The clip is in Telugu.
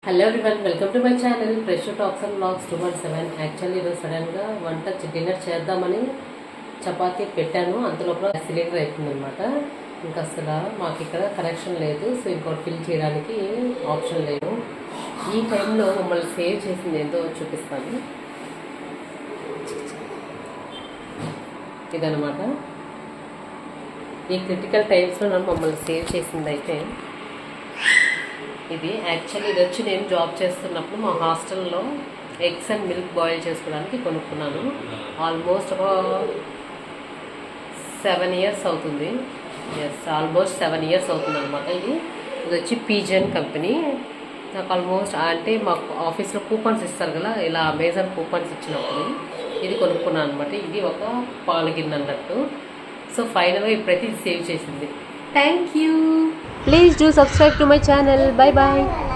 Hello everyone, welcome to my channel fresh talks and blogs 217. Actually ఈరోజు సడన్గా డిన్నర్ చేద్దామని చపాతీ పెట్టాను. అంతలోపల సిలిండర్ అవుతుందన్నమాట. ఇంకా అసలు మాకు ఇక్కడ కనెక్షన్ లేదు, సో ఇంకోటి ఫిల్ చేయడానికి ఆప్షన్ లేదు. ఈ టైంలో మమ్మల్ని సేవ్ చేసింది ఏంటో చూపిస్తాను. ఇదనమాట ఈ క్రిటికల్ టైమ్స్లో మమ్మల్ని సేవ్ చేసింది అయితే ఇది. యాక్చువల్లీ ఇది వచ్చి నేను జాబ్ చేస్తున్నప్పుడు మా హాస్టల్లో ఎగ్స్ అండ్ మిల్క్ బాయిల్ చేసుకోవడానికి కొనుక్కున్నాను. ఆల్మోస్ట్ ఒక 7 years అవుతుంది. ఆల్మోస్ట్ 7 years అవుతుంది అనమాట. ఇది వచ్చి పీజన్ కంపెనీ. నాకు ఆల్మోస్ట్ అంటే మాకు ఆఫీస్లో కూపన్స్ ఇస్తారు కదా, ఇలా అమెజాన్ కూపన్స్ ఇచ్చినప్పుడు ఇది కొనుక్కున్నాను అనమాట. ఇది ఒక పాల గిన్నె అన్నట్టు. సో ఫైనల్గా ఇప్పుడైతే ఇది సేవ్ చేసింది. Thank you. Please do subscribe to my channel. Bye bye.